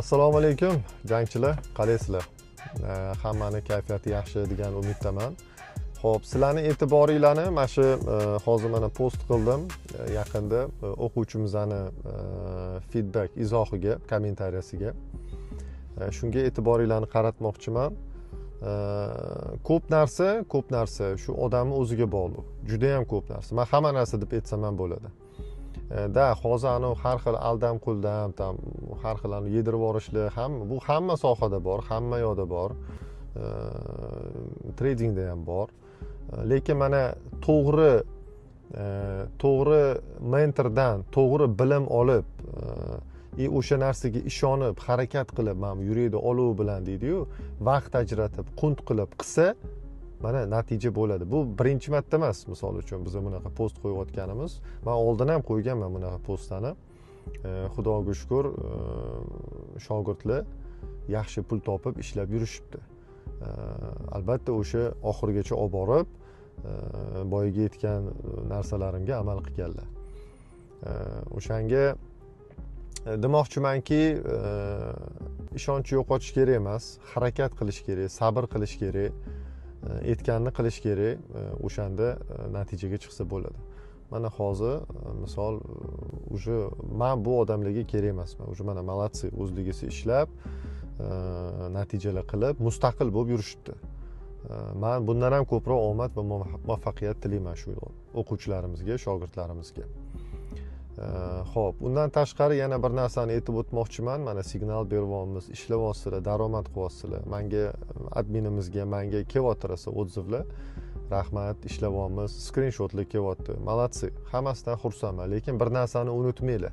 Assalomu alaykum jangchilar, qalaysizlar? Hammani kayfiyati yaxshi degan umiddaman. Xo'p, sizlarning e'tiboringlarni mana shu hozir mana post qildim. Yaqinda o'quvchimizning feedback izohiga, kommentariyasiga. Shunga e'tiboringlarni qaratmoqchiman. Ko'p narsa shu odamning o'ziga bog'liq. Juda ham ko'p narsa. Men hamma narsa deb aytsam ham bo'ladi. Hozir har xil aldam quldam, har xil yedirib yuborishlar bu hamma sohada bor, hamma yoqda bor. Tradingda ham bor. Lekin mana to'g'ri mentordan to'g'ri bilim olib, o'sha narsaga ishonib, harakat qilib, mana yurakda olov bilan deydi-yu, vaqt ajratib, qunt qilib qilsa, mana natija bo'ladi. Bu birinchi marta emas, misol uchun biz bunaqa post qo'yayotganimiz. Men oldin ham qo'yganman bunaqa postlarni. Xudoga shukr, shogirdlar yaxshi pul topib ishlab yurishibdi. Albatta o'sha oxirigacha olib borib, boyiga yetgan narsalarimga amal qilganlar. O'shanga demoqchimanki, ishonch yo'qotish kerak emas, harakat qilish kerak, sabr qilish kerak. Aytganini qilish kerak, o'shanda natijaga chiqsa bo'ladi. Mana hozir misol men bu odamlarga kerak emasman. Mana malatsi o'zligisi ishlab, natijalar qilib, mustaqil bo'lib yurishibdi. Men bundan ham ko'proq omad va muvaffaqiyat tilayman shu o'quvchilarimizga, shogirdlarimizga. Xo'p, undan tashqari yana bir narsani aytib o'tmoqchiman. Mana signal beryapmiz, ishlayapsizlar, daromad qilyapsizlar. Menga adminimizga, menga kelyapti odzivlar. Rahmat, ishlayapmiz, skrinshotlar kelyapti. Malatsi, hammasidan xursandman, lekin bir narsani unutmanglar.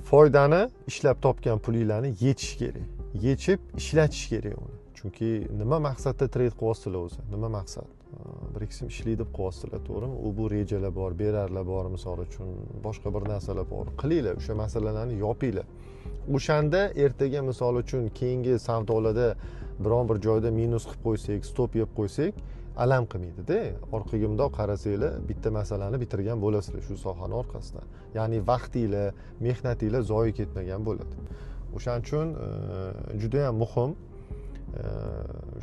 Foydani ishlab topgan pulinglarni yechish kerak. Yechib ishlatish kerak uni. Chunki nima maqsadda trade qilyapsizlar o'zi? Nima maqsad? Bir qism ishlaydi deb qilyapsizlar, to'g'rimi? Bu rejalar bor, berarlar bor, misol uchun boshqa bir narsalar bor. Qilinglar, o'sha masalalarni yopinglar. O'shanda ertaga misol uchun keyingi savdolarda biron bir joyda minus qilib qo'ysak, stop yeb qo'ysak, alam qilmaydi-da. Orqaga bundoq qarasanglar, bitta masalani bitirgan bo'lasizlar shu sohani orqasidan. Ya'ni vaqtinglar, mehnatinglar zoyi ketmagan bo'ladi. O'shaning uchun juda ham muhim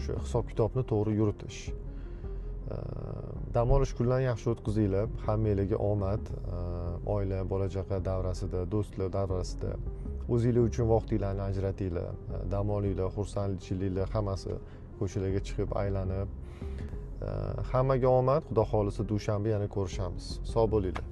shu hisob-kitobni to'g'ri yuritish. Dam olish kunlarini yaxshi o'tkazinglar. Hammangizga omad, oila, bola-chaqa davrasida, do'stlar davrasida o'zingizlar uchun vaqtinglarni ajratinglar. Dam olinglar, xursandchiliklar hammasi ko'chalarga chiqib aylanib. Hammaga omad, Xudo xolisa dushanba yana ko'rishamiz. Sog' bo'linglar.